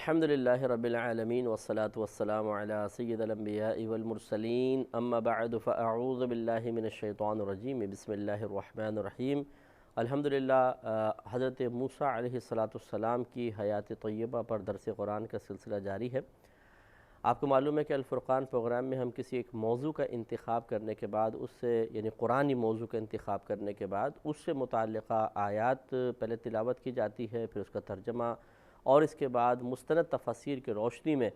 الحمدللہ رب العالمین والصلاة والسلام علی سید الانبیاء والمرسلین اما بعد فاعوذ باللہ من الشیطان الرجیم بسم اللہ الرحمن الرحیم۔ الحمدللہ حضرت موسیٰ علیہ السلام کی حیات طیبہ پر درس قرآن کا سلسلہ جاری ہے۔ آپ کو معلوم ہے کہ الفرقان پروگرام میں ہم کسی ایک موضوع کا انتخاب کرنے کے بعد اس سے یعنی قرآنی موضوع کا انتخاب کرنے کے بعد اس سے متعلقہ آیات پہلے تلاوت کی جاتی ہے، پھر اس کا ترجمہ، اور اس کے بعد مستند تفاسیر کی روشنی میں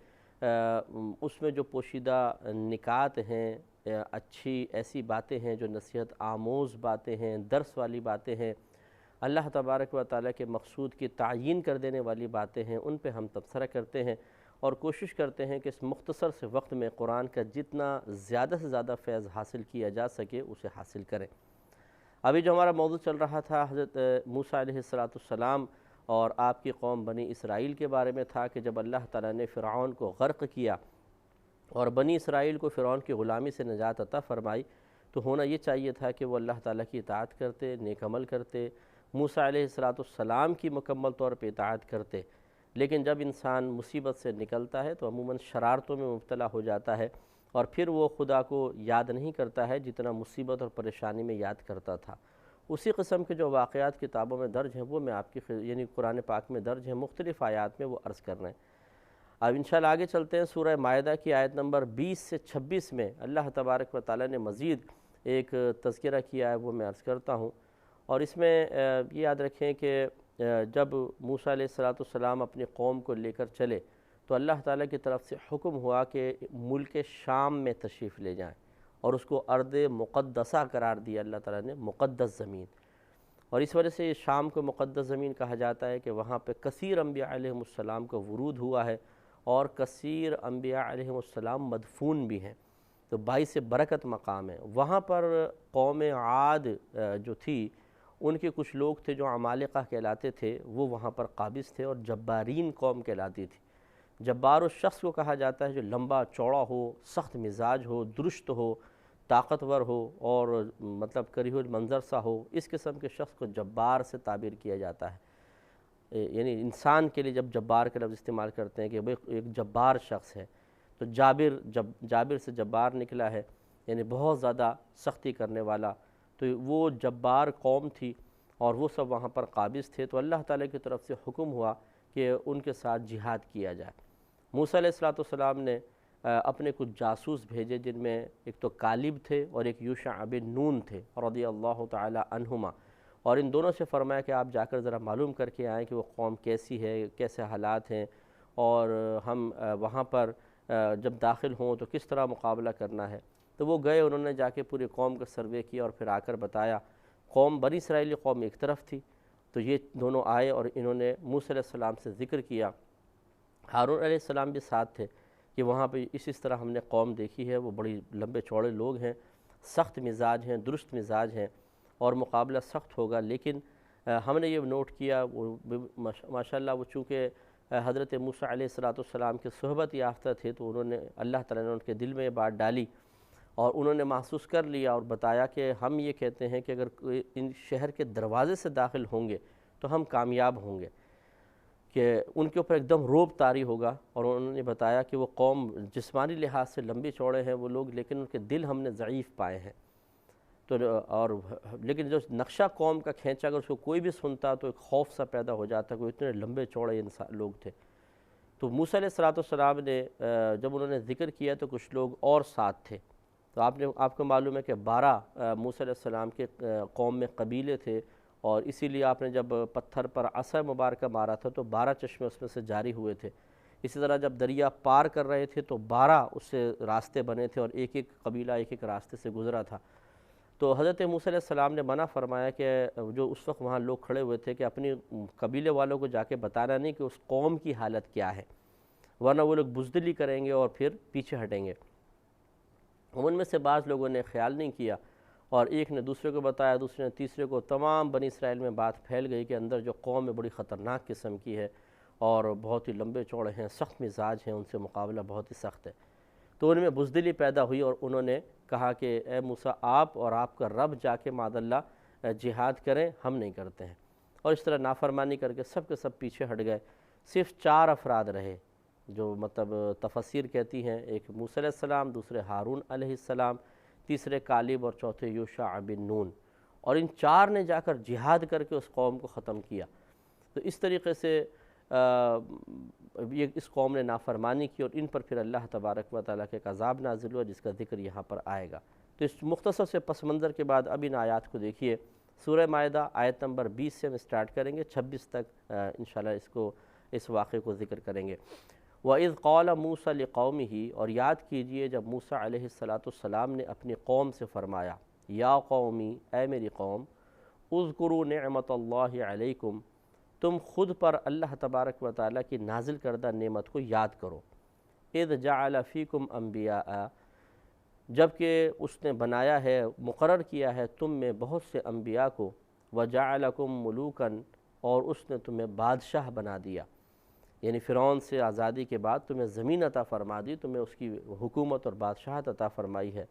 اس میں جو پوشیدہ نکات ہیں، اچھی ایسی باتیں ہیں جو نصیحت آموز باتیں ہیں، درس والی باتیں ہیں، اللہ تبارک و تعالیٰ کے مقصود کی تعیین کر دینے والی باتیں ہیں، ان پہ ہم تبصرہ کرتے ہیں اور کوشش کرتے ہیں کہ اس مختصر سے وقت میں قرآن کا جتنا زیادہ سے زیادہ فیض حاصل کیا جا سکے اسے حاصل کریں۔ ابھی جو ہمارا موضوع چل رہا تھا حضرت موسیٰ علیہ السلام اور آپ کی قوم بنی اسرائیل کے بارے میں تھا کہ جب اللہ تعالیٰ نے فرعون کو غرق کیا اور بنی اسرائیل کو فرعون کی غلامی سے نجات عطا فرمائی، تو ہونا یہ چاہیے تھا کہ وہ اللہ تعالیٰ کی اطاعت کرتے، نیک عمل کرتے، موسیٰ علیہ السلام کی مکمل طور پہ اطاعت کرتے۔ لیکن جب انسان مصیبت سے نکلتا ہے تو عموماً شرارتوں میں مبتلا ہو جاتا ہے اور پھر وہ خدا کو یاد نہیں کرتا ہے جتنا مصیبت اور پریشانی میں یاد کرتا تھا۔ اسی قسم کے جو واقعات کتابوں میں درج ہیں وہ میں آپ کی یعنی قرآن پاک میں درج ہیں، مختلف آیات میں وہ عرض کر رہے ہیں۔ اب انشاءاللہ آگے چلتے ہیں۔ سورہ مائدہ کی آیت نمبر 20 سے 26 میں اللہ تبارک و تعالیٰ نے مزید ایک تذکرہ کیا ہے، وہ میں عرض کرتا ہوں۔ اور اس میں یہ یاد رکھیں کہ جب موسیٰ علیہ السلام اپنی قوم کو لے کر چلے تو اللہ تعالیٰ کی طرف سے حکم ہوا کہ ملک شام میں تشریف لے جائیں، اور اس کو ارض مقدسہ قرار دیا اللہ تعالیٰ نے، مقدس زمین۔ اور اس وجہ سے شام کو مقدس زمین کہا جاتا ہے کہ وہاں پہ کثیر انبیاء علیہ السلام کا ورود ہوا ہے اور کثیر انبیاء علیہ السلام مدفون بھی ہیں، تو باعث برکت مقام ہے۔ وہاں پر قوم عاد جو تھی ان کے کچھ لوگ تھے جو عمالقہ کہلاتے تھے، وہ وہاں پر قابض تھے اور جبارین قوم کہلاتی تھی۔ جبار اس شخص کو کہا جاتا ہے جو لمبا چوڑا ہو، سخت مزاج ہو، درست ہو، طاقتور ہو اور مطلب کریہ المنظر سا ہو، اس قسم کے شخص کو جبار سے تعبیر کیا جاتا ہے۔ یعنی انسان کے لیے جب جبار کا لفظ استعمال کرتے ہیں کہ وہ ایک جبار شخص ہے، تو جابر سے جبار نکلا ہے، یعنی بہت زیادہ سختی کرنے والا۔ تو وہ جبار قوم تھی اور وہ سب وہاں پر قابض تھے، تو اللہ تعالیٰ کی طرف سے حکم ہوا کہ ان کے ساتھ جہاد کیا جائے۔ موسیٰ علیہ السلام نے اپنے کچھ جاسوس بھیجے، جن میں ایک تو کالب تھے اور ایک یوشع بن نون تھے رضی اللہ تعالی عنہما، اور ان دونوں سے فرمایا کہ آپ جا کر ذرا معلوم کر کے آئیں کہ وہ قوم کیسی ہے، کیسے حالات ہیں، اور ہم وہاں پر جب داخل ہوں تو کس طرح مقابلہ کرنا ہے۔ تو وہ گئے، انہوں نے جا کے پوری قوم کا سروے کیا اور پھر آ کر بتایا۔ قوم بنی اسرائیلی قوم ایک طرف تھی، تو یہ دونوں آئے اور انہوں نے موسیٰ علیہ السلام سے ذکر کیا۔ ہارون علیہ السلام بھی ساتھ تھے کہ وہاں پہ اس طرح ہم نے قوم دیکھی ہے، وہ بڑی لمبے چوڑے لوگ ہیں، سخت مزاج ہیں، درست مزاج ہیں، اور مقابلہ سخت ہوگا۔ لیکن ہم نے یہ نوٹ کیا، وہ ماشاءاللہ وہ چونکہ حضرت موسیٰ علیہ السلام کے صحبت یافتہ تھے، تو انہوں نے اللہ تعالیٰ نے ان کے دل میں یہ بات ڈالی اور انہوں نے محسوس کر لیا اور بتایا کہ ہم یہ کہتے ہیں کہ اگر ان شہر کے دروازے سے داخل ہوں گے تو ہم کامیاب ہوں گے، کہ ان کے اوپر ایک دم رعب طاری ہوگا۔ اور انہوں نے بتایا کہ وہ قوم جسمانی لحاظ سے لمبے چوڑے ہیں وہ لوگ، لیکن ان کے دل ہم نے ضعیف پائے ہیں۔ تو لیکن جو نقشہ قوم کا کھینچا، اگر اس کو کوئی بھی سنتا تو ایک خوف سا پیدا ہو جاتا، کوئی اتنے لمبے چوڑے لوگ تھے۔ تو موسیٰ علیہ السلام نے جب انہوں نے ذکر کیا تو کچھ لوگ اور ساتھ تھے۔ تو آپ کو معلوم ہے کہ 12 موسیٰ علیہ السلام کے قوم میں قبیلے تھے، اور اسی لیے آپ نے جب پتھر پر عصا مبارکہ مارا تھا تو 12 چشمے اس میں سے جاری ہوئے تھے۔ اسی طرح جب دریا پار کر رہے تھے تو 12 اس سے راستے بنے تھے، اور ایک ایک قبیلہ ایک ایک راستے سے گزرا تھا۔ تو حضرت موسیٰ علیہ السلام نے منع فرمایا کہ جو اس وقت وہاں لوگ کھڑے ہوئے تھے کہ اپنی قبیلے والوں کو جا کے بتانا نہیں کہ اس قوم کی حالت کیا ہے، ورنہ وہ لوگ بزدلی کریں گے اور پھر پیچھے ہٹیں گے۔ ان میں سے بعض لوگوں نے خیال نہیں کیا، اور ایک نے دوسرے کو بتایا، دوسرے نے تیسرے کو، تمام بنی اسرائیل میں بات پھیل گئی کہ اندر جو قوم ہے بڑی خطرناک قسم کی ہے اور بہت ہی لمبے چوڑے ہیں، سخت مزاج ہیں، ان سے مقابلہ بہت ہی سخت ہے۔ تو ان میں بزدلی پیدا ہوئی اور انہوں نے کہا کہ اے موسیٰ، آپ اور آپ کا رب جا کے معاذ اللہ جہاد کریں، ہم نہیں کرتے ہیں۔ اور اس طرح نافرمانی کر کے سب کے سب پیچھے ہٹ گئے۔ صرف 4 افراد رہے، جو مطلب تفسیر کہتی ہیں، ایک موسیٰ علیہ السلام، دوسرے ہارون علیہ السلام، تیسرے کالب اور چوتھے یوشع بن نون، اور ان 4 نے جا کر جہاد کر کے اس قوم کو ختم کیا۔ تو اس طریقے سے یہ اس قوم نے نافرمانی کی، اور ان پر پھر اللہ تبارک و تعالیٰ کے ایک عذاب نازل ہوا جس کا ذکر یہاں پر آئے گا۔ تو اس مختصر سے پس منظر کے بعد اب ان آیات کو دیکھیے۔ سورہ مائدہ آیت نمبر 20 سے ہم اسٹارٹ کریں گے، 26 تک انشاءاللہ اس واقعے کو ذکر کریں گے۔ وَإِذْ قَالَ مُوسَىٰ لِقَوْمِهِ، اور یاد کیجئے جب موسیٰ علیہ السلام نے اپنی قوم سے فرمایا، یا قومی، اے میری قوم، اذکروا نعمت اللہ علیکم، تم خود پر اللہ تبارک و تعالیٰ کی نازل کردہ نعمت کو یاد کرو۔ اذ جعل فیکم انبیاء، جبکہ اس نے بنایا ہے، مقرر کیا ہے تم میں بہت سے انبیاء کو، وجعلکم ملوکاً، اور اس نے تمہیں بادشاہ بنا دیا، یعنی فرعون سے آزادی کے بعد تمہیں زمین عطا فرما دی، تمہیں اس کی حکومت اور بادشاہت عطا فرمائی ہے۔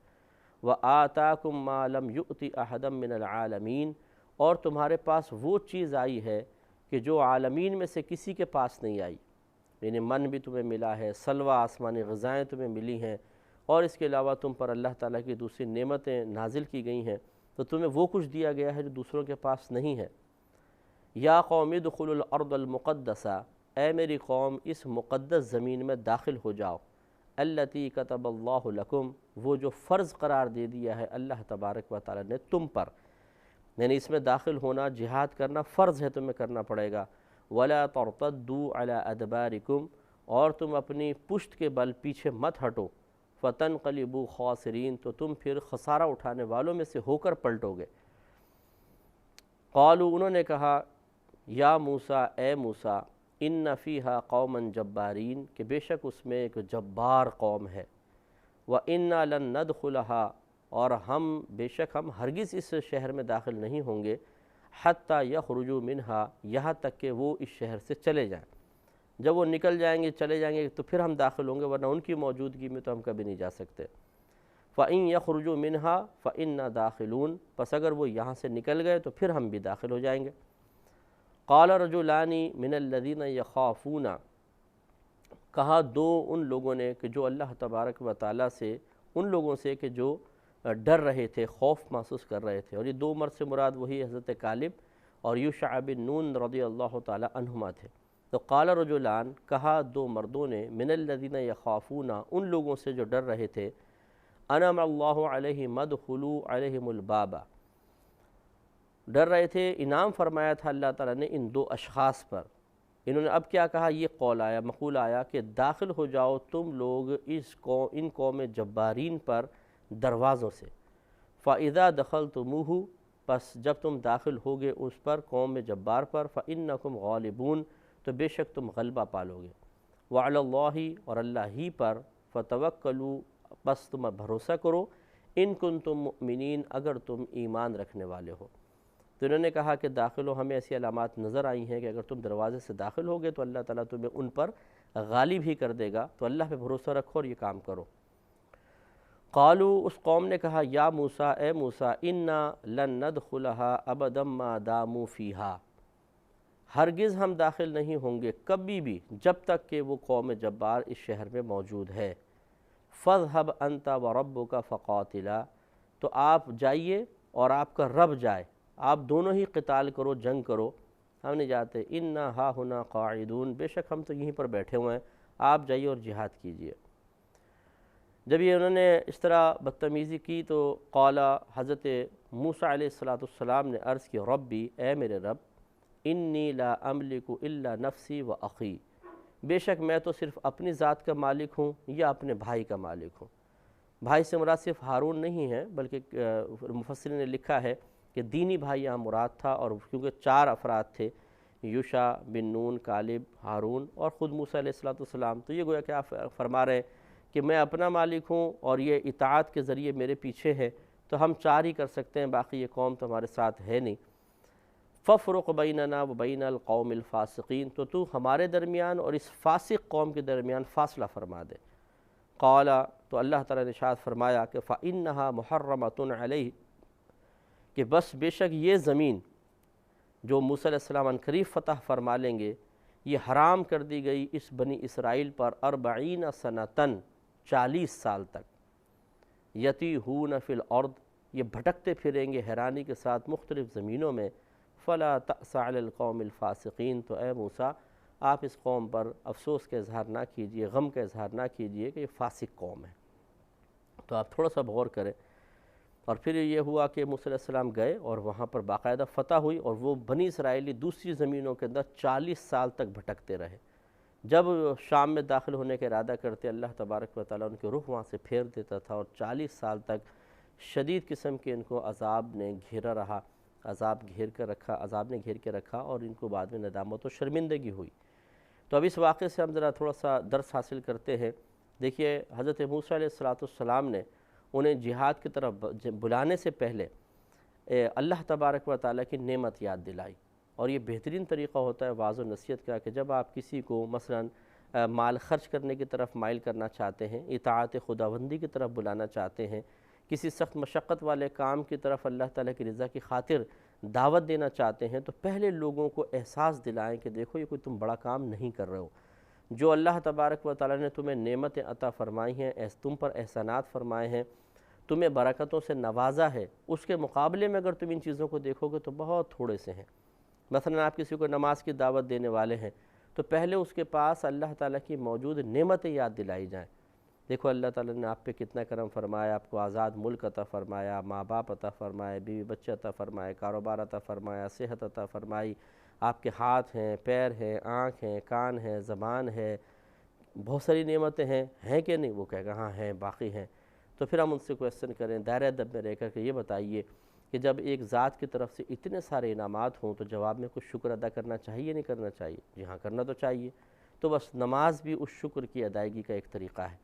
وآتاکم ما لم یؤت احدا من العالمین، اور تمہارے پاس وہ چیز آئی ہے کہ جو عالمین میں سے کسی کے پاس نہیں آئی، یعنی من بھی تمہیں ملا ہے، سلوہ آسمانی غذائیں تمہیں ملی ہیں، اور اس کے علاوہ تم پر اللہ تعالیٰ کی دوسری نعمتیں نازل کی گئی ہیں، تو تمہیں وہ کچھ دیا گیا ہے جو دوسروں کے پاس نہیں ہے۔ یا قوم ادخلوا الارض المقدسہ، اے میری قوم اس مقدس زمین میں داخل ہو جاؤ، التی کتب اللہ لکم، وہ جو فرض قرار دے دیا ہے اللہ تبارک و تعالیٰ نے تم پر، یعنی اس میں داخل ہونا، جہاد کرنا فرض ہے، تمہیں کرنا پڑے گا۔ ولا ترتدوا علی ادبارکم، اور تم اپنی پشت کے بل پیچھے مت ہٹو، فتنقلبوا خاسرین، تو تم پھر خسارہ اٹھانے والوں میں سے ہو کر پلٹو گے۔ قالوا، انہوں نے کہا، یا موسیٰ، اے موسیٰ، ان فیہا قوما جبارین، کہ بے شک اس میں ایک جبار قوم ہے، وَإِنَّا لَن نَدْخُلَهَا، اور بے شک ہم ہرگز اس شہر میں داخل نہیں ہوں گے، حَتَّى يَخْرُجُوا مِنْهَا، یہاں تک کہ وہ اس شہر سے چلے جائیں۔ جب وہ نکل جائیں گے، چلے جائیں گے، تو پھر ہم داخل ہوں گے، ورنہ ان کی موجودگی میں تو ہم کبھی نہیں جا سکتے۔ فَإِن يَخْرُجُوا مِنْهَا فَإِنَّا دَاخِلُونَ، پس اگر وہ یہاں سے نکل گئے تو پھر ہم بھی داخل ہو جائیں گے۔ قال رجلان من الذین یخافون، کہا دو ان لوگوں نے کہ جو اللہ تبارک و تعالیٰ سے، ان لوگوں سے کہ جو ڈر رہے تھے، خوف محسوس کر رہے تھے، اور یہ 2 مرد سے مراد وہی حضرت کالب اور یوشع بن نون رضی اللہ تعالیٰ عنہما تھے۔ تو قال رجلان، کہا 2 مردوں نے، من الذین یخافون، ان لوگوں سے جو ڈر رہے تھے، انعم اللہ علیہم ادخلوا علیہم الباب، ڈر رہے تھے، انعام فرمایا تھا اللہ تعالیٰ نے ان 2 اشخاص پر۔ انہوں نے اب کیا کہا، یہ قول آیا، مقول آیا کہ داخل ہو جاؤ تم لوگ ان قوم جبارین پر دروازوں سے۔ فَإِذَا دَخَلْتُمُوهُ، پس جب تم داخل ہوگے اس پر، قوم جبار پر، فَإِنَّكُمْ غَالِبُونَ، تو بے شک تم غلبہ پالو گے۔ وَعَلَى اللَّهِ، اور اللہ ہی پر، فَتَوَكَّلُوا، بس تم بھروسہ کرو، ان کنتم مؤمنین، اگر تم ایمان رکھنے والے ہو۔ تو انہوں نے کہا کہ داخل ہو، ہمیں ایسی علامات نظر آئی ہیں کہ اگر تم دروازے سے داخل ہوگے تو اللہ تعالیٰ تمہیں ان پر غالب ہی کر دے گا، تو اللہ پہ بھروسہ رکھو اور یہ کام کرو۔ قالوا، اس قوم نے کہا، یا موسیٰ، اے موسیٰ، انا لن ندخلها ابدا ما داموا فیہا، ہرگز ہم داخل نہیں ہوں گے کبھی بھی جب تک کہ وہ قوم جبار اس شہر میں موجود ہے۔ فاذهب انت وربک فقاتلا، تو آپ جائیے اور آپ کا رب جائے، آپ دونوں ہی قتال کرو، جنگ کرو، ہم نہیں جاتے۔ انا ہا ہنا قاعدون، بے شک ہم تو یہیں پر بیٹھے ہوئے ہیں، آپ جائیے اور جہاد کیجیے۔ جب یہ انہوں نے اس طرح بدتمیزی کی تو قال، حضرت موسیٰ علیہ السلام نے عرض کی، ربی، اے میرے رب، انی لا املک الا نفسی و اخی، بے شک میں تو صرف اپنی ذات کا مالک ہوں یا اپنے بھائی کا مالک ہوں۔ بھائی سے مراد صرف ہارون نہیں ہے، بلکہ مفسرین نے لکھا ہے کہ دینی بھائی یہاں مراد تھا، اور کیونکہ 4 افراد تھے، یوشع بن نون، کالب، ہارون اور خود موسیٰ علیہ السلام، تو یہ گویا کہ آپ فرما رہے ہیں کہ میں اپنا مالک ہوں اور یہ اطاعت کے ذریعے میرے پیچھے ہے، تو ہم 4 ہی کر سکتے ہیں، باقی یہ قوم تو ہمارے ساتھ ہے نہیں۔ فَفْرُقْ بَيْنَنَا وَبَيْنَ الْقَوْمِ الْفَاسِقِينَ، تو ہمارے درمیان اور اس فاسق قوم کے درمیان فاصلہ فرما دے۔ قال، تو اللہ تعالیٰ نے ارشاد فرمایا کہ فَإِنَّهَا مُحَرَّمَةٌ عَلَيْهِ، کہ بس بے شک یہ زمین جو موسیٰ علیہ السلام عنقریب فتح فرما لیں گے، یہ حرام کر دی گئی اس بنی اسرائیل پر 40 سنتن 40 سال تک، یتیہون فی الارض یہ بھٹکتے پھریں گے حیرانی کے ساتھ مختلف زمینوں میں، فلا تأس علی القوم الفاسقین، تو اے موسیٰ آپ اس قوم پر افسوس کا اظہار نہ کیجئے، غم کا اظہار نہ کیجئے کہ یہ فاسق قوم ہے۔ تو آپ تھوڑا سا غور کریں۔ اور پھر یہ ہوا کہ موسیٰ علیہ السلام گئے اور وہاں پر باقاعدہ فتح ہوئی، اور وہ بنی اسرائیلی دوسری زمینوں کے اندر 40 سال تک بھٹکتے رہے۔ جب شام میں داخل ہونے کا ارادہ کرتے، اللہ تبارک و تعالیٰ ان کے رخ وہاں سے پھیر دیتا تھا، اور 40 سال تک شدید قسم کے ان کو عذاب نے گھیرا رہا، عذاب نے گھیر کے رکھا، اور ان کو بعد میں ندامت و شرمندگی ہوئی۔ تو اب اس واقعے سے ہم ذرا تھوڑا سا درس حاصل کرتے ہیں۔ دیکھیے حضرت موسیٰ علیہ السلام نے انہیں جہاد کی طرف بلانے سے پہلے اللہ تبارک و تعالیٰ کی نعمت یاد دلائی، اور یہ بہترین طریقہ ہوتا ہے واعظ و نصیحت کا کہ جب آپ کسی کو مثلا مال خرچ کرنے کی طرف مائل کرنا چاہتے ہیں، اطاعت خداوندی کی طرف بلانا چاہتے ہیں، کسی سخت مشقت والے کام کی طرف اللہ تعالیٰ کی رضا کی خاطر دعوت دینا چاہتے ہیں، تو پہلے لوگوں کو احساس دلائیں کہ دیکھو یہ کوئی تم بڑا کام نہیں کر رہے ہو، جو اللہ تبارک و تعالیٰ نے تمہیں نعمتیں عطا فرمائی ہیں، تم پر احسانات فرمائے ہیں، تمہیں برکتوں سے نوازا ہے، اس کے مقابلے میں اگر تم ان چیزوں کو دیکھو گے تو بہت تھوڑے سے ہیں۔ مثلا آپ کسی کو نماز کی دعوت دینے والے ہیں تو پہلے اس کے پاس اللہ تعالیٰ کی موجود نعمتیں یاد دلائی جائیں۔ دیکھو اللہ تعالیٰ نے آپ پہ کتنا کرم فرمایا، آپ کو آزاد ملک عطا فرمایا، ماں باپ عطا فرمائے، بیوی بچے عطا فرمائے، کاروبار عطا فرمایا، صحت عطا فرمائی، آپ کے ہاتھ ہیں، پیر ہیں، آنکھ ہیں، کان ہیں، زبان ہے، بہت ساری نعمتیں ہیں کہ نہیں؟ وہ کہے گا ہاں ہیں، باقی ہیں۔ تو پھر ہم ان سے کویسچن کریں دائرہ ادب میں رہ کر کہ یہ بتائیے کہ جب ایک ذات کی طرف سے اتنے سارے انعامات ہوں تو جواب میں کچھ شکر ادا کرنا چاہیے نہیں کرنا چاہیے؟ جی ہاں، کرنا تو چاہیے۔ تو بس نماز بھی اس شکر کی ادائیگی کا ایک طریقہ ہے۔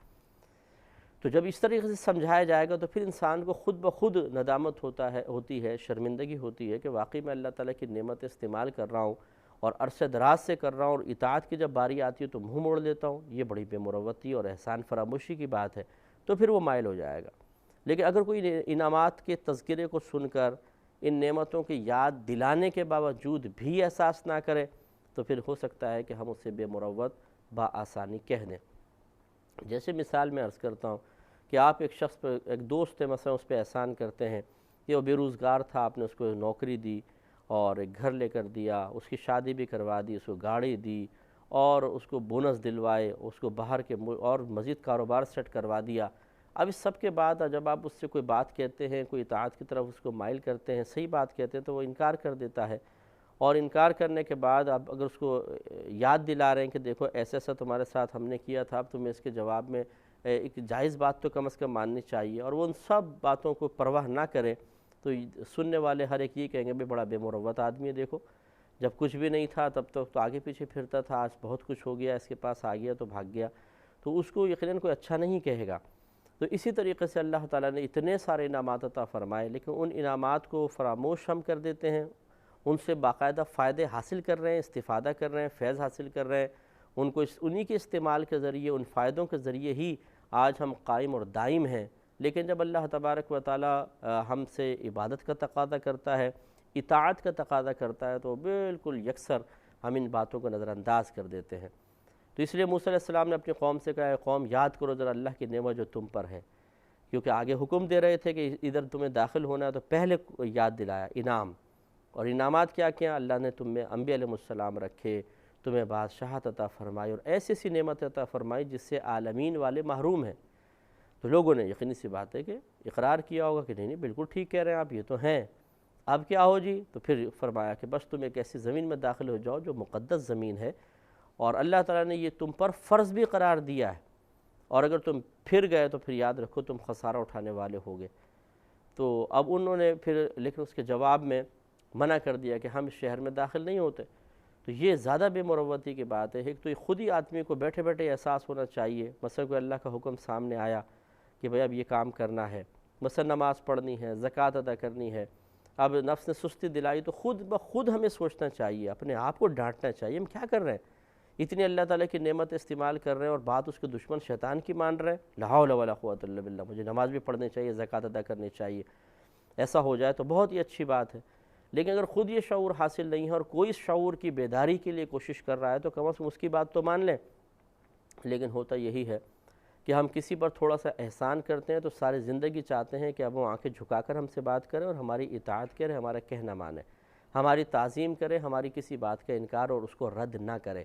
تو جب اس طریقے سے سمجھایا جائے گا تو پھر انسان کو خود بخود ندامت ہوتی ہے، شرمندگی ہوتی ہے کہ واقعی میں اللہ تعالیٰ کی نعمت استعمال کر رہا ہوں اور عرصہ دراز سے کر رہا ہوں، اور اطاعت کی جب باری آتی ہے تو منہ موڑ لیتا ہوں، یہ بڑی بے مروتی اور احسان فراموشی کی بات ہے، تو پھر وہ مائل ہو جائے گا۔ لیکن اگر کوئی انعامات کے تذکرے کو سن کر ان نعمتوں کی یاد دلانے کے باوجود بھی احساس نہ کرے تو پھر ہو سکتا ہے کہ ہم اسے بے مروت بآسانی کہہ دیں۔ جیسے مثال میں عرض کرتا ہوں کہ آپ ایک شخص پر، ایک دوست ہے مثلا، اس پہ احسان کرتے ہیں کہ وہ بے روزگار تھا، آپ نے اس کو نوکری دی اور ایک گھر لے کر دیا، اس کی شادی بھی کروا دی، اس کو گاڑی دی اور اس کو بونس دلوائے، اس کو باہر کے اور مزید کاروبار سیٹ کروا دیا۔ اب اس سب کے بعد جب آپ اس سے کوئی بات کہتے ہیں، کوئی اطاعت کی طرف اس کو مائل کرتے ہیں، صحیح بات کہتے ہیں، تو وہ انکار کر دیتا ہے، اور انکار کرنے کے بعد آپ اگر اس کو یاد دلا رہے ہیں کہ دیکھو ایسا ایسا تمہارے ساتھ ہم نے کیا تھا، اب تمہیں اس کے جواب میں ایک جائز بات تو کم از کم ماننی چاہیے، اور وہ ان سب باتوں کو پرواہ نہ کرے، تو سننے والے ہر ایک یہ کہیں گے بڑا بے مروت آدمی ہے، دیکھو جب کچھ بھی نہیں تھا تب تک تو آگے پیچھے پھرتا تھا، آج بہت کچھ ہو گیا، اس کے پاس آ گیا تو بھاگ گیا، تو اس کو یقیناً کوئی اچھا نہیں کہے گا۔ تو اسی طریقے سے اللہ تعالیٰ نے اتنے سارے انعامات عطا فرمائے، لیکن ان انعامات کو فراموش ہم کر دیتے ہیں، ان سے باقاعدہ فائدے حاصل کر رہے ہیں، استفادہ کر رہے ہیں، فیض حاصل کر رہے ہیں، ان کو انہی کے استعمال کے ذریعے، ان فائدوں کے ذریعے ہی آج ہم قائم اور دائم ہیں۔ لیکن جب اللہ تبارک و تعالیٰ ہم سے عبادت کا تقاضا کرتا ہے، اطاعت کا تقاضا کرتا ہے، تو بالکل یکسر ہم ان باتوں کو نظر انداز کر دیتے ہیں۔ تو اس لیے موسیٰ علیہ السلام نے اپنی قوم سے کہا، اے قوم یاد کرو ذرا اللہ کی نعمت جو تم پر ہے، کیونکہ آگے حکم دے رہے تھے کہ ادھر تمہیں داخل ہونا ہے، تو پہلے یاد دلایا انعام، اور انعامات کیا کیا؟ اللہ نے تم میں انبیاء علیہ السلام رکھے، تمہیں بادشاہت عطا فرمائی، اور ایسی ایسی نعمت عطا فرمائی جس سے عالمین والے محروم ہیں۔ تو لوگوں نے یقینی سی بات ہے کہ اقرار کیا ہوگا کہ نہیں نہیں بالکل ٹھیک کہہ رہے ہیں آپ، یہ تو ہیں، اب کیا ہو جی؟ تو پھر فرمایا کہ بس تم ایک ایسی زمین میں داخل ہو جاؤ جو مقدس زمین ہے، اور اللہ تعالیٰ نے یہ تم پر فرض بھی قرار دیا ہے، اور اگر تم پھر گئے تو پھر یاد رکھو تم خسارہ اٹھانے والے ہوگے۔ تو اب انہوں نے پھر لیکن اس کے جواب میں منع کر دیا کہ ہم اس شہر میں داخل نہیں ہوتے۔ تو یہ زیادہ بے مروتی کی بات ہے۔ ایک تو خود ہی آدمی کو بیٹھے بیٹھے احساس ہونا چاہیے، مثلا کوئی اللہ کا حکم سامنے آیا کہ بھئی اب یہ کام کرنا ہے، مثلا نماز پڑھنی ہے، زکوٰۃ ادا کرنی ہے، اب نفس نے سستی دلائی تو خود بخود ہمیں سوچنا چاہیے، اپنے آپ کو ڈانٹنا چاہیے، ہم کیا کر رہے ہیں؟ اتنی اللہ تعالیٰ کی نعمت استعمال کر رہے ہیں اور بات اس کے دشمن شیطان کی مان رہے ہیں۔ لا حول ولا قوۃ الا باللہ، مجھے نماز بھی پڑھنی چاہیے، زکوٰۃ ادا کرنی چاہیے، ایسا ہو جائے تو بہت ہی اچھی بات ہے۔ لیکن اگر خود یہ شعور حاصل نہیں ہے اور کوئی اس شعور کی بیداری کے لیے کوشش کر رہا ہے تو کم از کم اس کی بات تو مان لیں۔ لیکن ہوتا یہی ہے کہ ہم کسی پر تھوڑا سا احسان کرتے ہیں تو ساری زندگی چاہتے ہیں کہ اب وہ آنکھیں جھکا کر ہم سے بات کریں اور ہماری اطاعت کرے، ہمارا کہنا مانے، ہماری تعظیم کرے، ہماری کسی بات کا انکار اور اس کو رد نہ کرے۔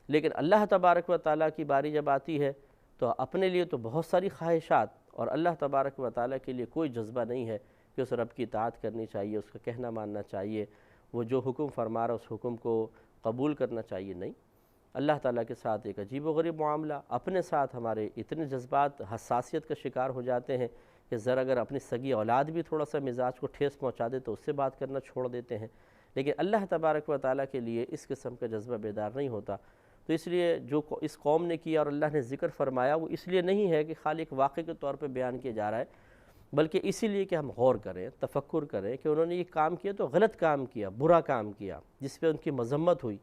لیکن اللہ تبارک و تعالیٰ کی باری جب آتی ہے تو اپنے لیے تو بہت ساری خواہشات، اور اللہ تبارک و تعالیٰ کے لیے کوئی جذبہ نہیں ہے کہ اس رب کی اطاعت کرنی چاہیے، اس کا کہنا ماننا چاہیے، وہ جو حکم فرما رہا اس حکم کو قبول کرنا چاہیے۔ نہیں، اللہ تعالیٰ کے ساتھ ایک عجیب و غریب معاملہ، اپنے ساتھ ہمارے اتنے جذبات حساسیت کا شکار ہو جاتے ہیں کہ ذرا اگر اپنی سگی اولاد بھی تھوڑا سا مزاج کو ٹھیس پہنچا دے تو اس سے بات کرنا چھوڑ دیتے ہیں۔ لیکن اللہ تبارک و تعالیٰ کے لیے اس قسم کا جذبہ بیدار نہیں ہوتا۔ تو اس لیے جو اس قوم نے کیا اور اللہ نے ذکر فرمایا وہ اس لیے نہیں ہے کہ خالی ایک واقعے کے طور پہ بیان کیا جا رہا ہے، بلکہ اسی لیے کہ ہم غور کریں، تفکر کریں کہ انہوں نے یہ کام کیا تو غلط کام کیا، برا کام کیا، جس پہ ان کی مذمت ہوئی۔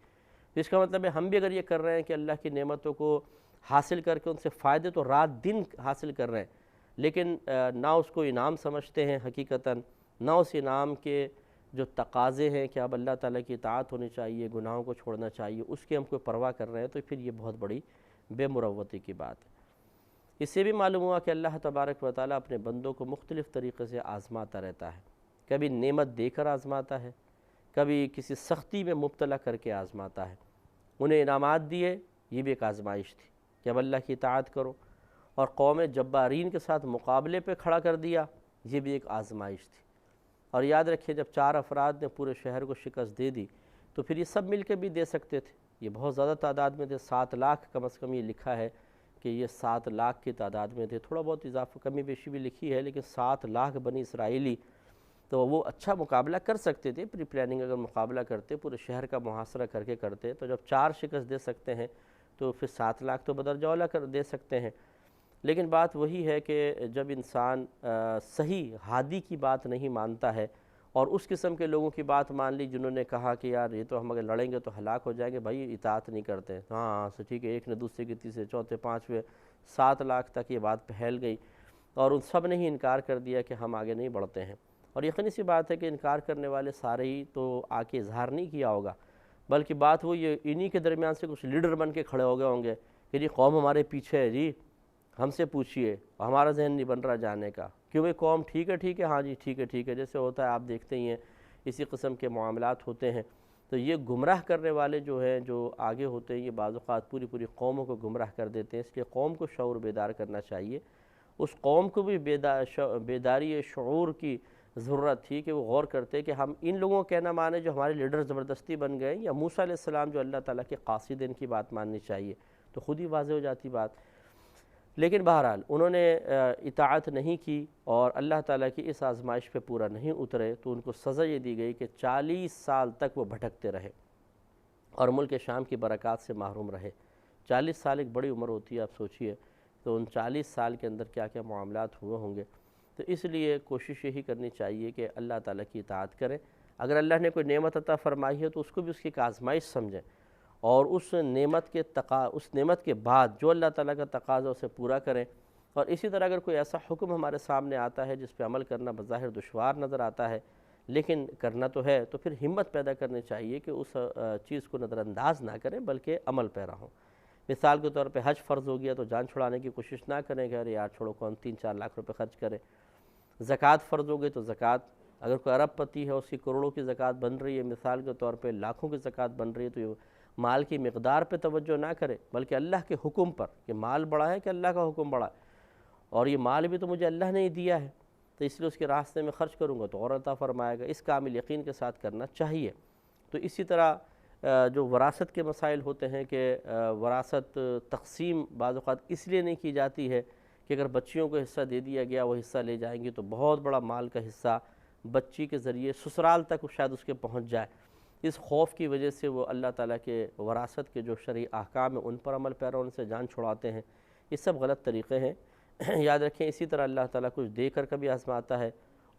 تو اس کا مطلب ہے ہم بھی اگر یہ کر رہے ہیں کہ اللہ کی نعمتوں کو حاصل کر کے ان سے فائدے تو رات دن حاصل کر رہے ہیں، لیکن نہ اس کو انعام سمجھتے ہیں حقیقتاً، نہ اس انعام کے جو تقاضے ہیں کہ اب اللہ تعالیٰ کی اطاعت ہونی چاہیے، گناہوں کو چھوڑنا چاہیے، اس کی ہم کوئی پرواہ کر رہے ہیں، تو پھر یہ بہت بڑی بے مروتی کی بات ہے۔ اس سے بھی معلوم ہوا کہ اللہ تبارک و تعالیٰ اپنے بندوں کو مختلف طریقے سے آزماتا رہتا ہے، کبھی نعمت دے کر آزماتا ہے، کبھی کسی سختی میں مبتلا کر کے آزماتا ہے۔ انہیں انعامات دیے، یہ بھی ایک آزمائش تھی کہ اب اللہ کی اطاعت کرو، اور قوم جبارین کے ساتھ مقابلے پہ کھڑا کر دیا، یہ بھی ایک آزمائش تھی۔ اور یاد رکھیں جب 4 افراد نے پورے شہر کو شکست دے دی تو پھر یہ سب مل کے بھی دے سکتے تھے، یہ بہت زیادہ تعداد میں تھے، 7 لاکھ کم از کم یہ لکھا ہے کہ یہ 7 لاکھ کی تعداد میں تھے، تھوڑا بہت اضافہ کمی بیشی بھی لکھی ہے، لیکن 7 لاکھ بنی اسرائیلی، تو وہ اچھا مقابلہ کر سکتے تھے۔ پری پلاننگ اگر مقابلہ کرتے، پورے شہر کا محاصرہ کر کے کرتے، تو جب 4 شکست دے سکتے ہیں تو پھر 7 لاکھ تو بدرجہ اولیٰ کر دے سکتے ہیں۔ لیکن بات وہی ہے کہ جب انسان صحیح ہادی کی بات نہیں مانتا ہے اور اس قسم کے لوگوں کی بات مان لی جنہوں نے کہا کہ یار یہ تو ہم اگر لڑیں گے تو ہلاک ہو جائیں گے، بھائی اطاعت نہیں کرتے، ہاں ٹھیک ہے، ایک نے دوسرے کی تیسرے چوتھے پانچویں 7 لاکھ تک یہ بات پھیل گئی، اور ان سب نے ہی انکار کر دیا کہ ہم آگے نہیں بڑھتے ہیں۔ اور یقینی سی بات ہے کہ انکار کرنے والے سارے ہی تو آ کے اظہار نہیں کیا ہوگا، بلکہ بات وہ یہ انہی کے درمیان سے کچھ لیڈر بن کے کھڑے ہو گئے ہوں گے کہ جی قوم ہمارے پیچھے ہے، جی ہم سے پوچھئے، ہمارا ذہن نہیں بن رہا جانے کا، کیوں بھئی قوم ٹھیک ہے، ہاں جی ٹھیک ہے، جیسے ہوتا ہے آپ دیکھتے ہی ہیں اسی قسم کے معاملات ہوتے ہیں۔ تو یہ گمراہ کرنے والے جو ہیں، جو آگے ہوتے ہیں، یہ بعض اوقات پوری قوموں کو گمراہ کر دیتے ہیں۔ اس لیے قوم کو شعور بیدار کرنا چاہیے، اس قوم کو بھی بیداری شعور کی ضرورت تھی کہ وہ غور کرتے کہ ہم ان لوگوں کا کہنا مانے جو ہمارے لیڈر زبردستی بن گئے، یا موسیٰ علیہ السلام جو اللہ تعالیٰ کے قاصد، ان کی بات ماننی چاہیے، تو خود ہی واضح ہو جاتی بات۔ لیکن بہرحال انہوں نے اطاعت نہیں کی اور اللہ تعالیٰ کی اس آزمائش پہ پورا نہیں اترے، تو ان کو سزا یہ دی گئی کہ 40 سال تک وہ بھٹکتے رہے اور ملک شام کی برکات سے محروم رہے۔ 40 سال ایک بڑی عمر ہوتی ہے، آپ سوچئے تو ان 40 سال کے اندر کیا کیا معاملات ہوئے ہوں گے۔ تو اس لیے کوشش یہی کرنی چاہیے کہ اللہ تعالیٰ کی اطاعت کریں۔ اگر اللہ نے کوئی نعمت عطا فرمائی ہے تو اس کو بھی اس کی ایک آزمائش سمجھیں، اور اس نعمت کے بعد جو اللہ تعالیٰ کا تقاضا اسے پورا کریں۔ اور اسی طرح اگر کوئی ایسا حکم ہمارے سامنے آتا ہے جس پہ عمل کرنا بظاہر دشوار نظر آتا ہے لیکن کرنا تو ہے، تو پھر ہمت پیدا کرنی چاہیے کہ اس چیز کو نظر انداز نہ کریں بلکہ عمل پیرا ہوں۔ مثال کے طور پہ حج فرض ہو گیا تو جان چھڑانے کی کوشش نہ کریں کہ ارے یار چھوڑو، کون 3-4 لاکھ روپے خرچ کرے۔ زکوٰۃ فرض ہو گئی تو زکوٰۃ، اگر کوئی ارب پتی ہے، اس کی کروڑوں کی زکوٰۃ بن رہی ہے، مثال کے طور پہ لاکھوں کی زکوٰۃ بن رہی ہے، تو یہ مال کی مقدار پہ توجہ نہ کرے بلکہ اللہ کے حکم پر، کہ مال بڑا ہے کہ اللہ کا حکم بڑا ہے، اور یہ مال بھی تو مجھے اللہ نے ہی دیا ہے، تو اس لیے اس کے راستے میں خرچ کروں گا تو اور عطا فرمائے گا۔ اس کامل یقین کے ساتھ کرنا چاہیے۔ تو اسی طرح جو وراثت کے مسائل ہوتے ہیں کہ وراثت تقسیم بعض اوقات اس لیے نہیں کی جاتی ہے کہ اگر بچیوں کو حصہ دے دیا گیا، وہ حصہ لے جائیں گی تو بہت بڑا مال کا حصہ بچی کے ذریعے سسرال تک شاید اس کے پہنچ جائے، اس خوف کی وجہ سے وہ اللہ تعالیٰ کے وراثت کے جو شرعی احکام ہیں ان پر عمل پیرا ان سے جان چھڑاتے ہیں۔ یہ سب غلط طریقے ہیں۔ یاد رکھیں اسی طرح اللہ تعالیٰ کچھ دے کر کبھی آزماتا ہے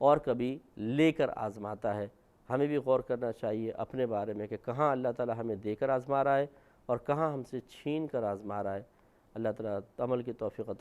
اور کبھی لے کر آزماتا ہے۔ ہمیں بھی غور کرنا چاہیے اپنے بارے میں کہ کہاں اللہ تعالیٰ ہمیں دے کر آزما رہا ہے اور کہاں ہم سے چھین کر آزما رہا ہے۔ اللہ تعالیٰ عمل کی توفیق عطا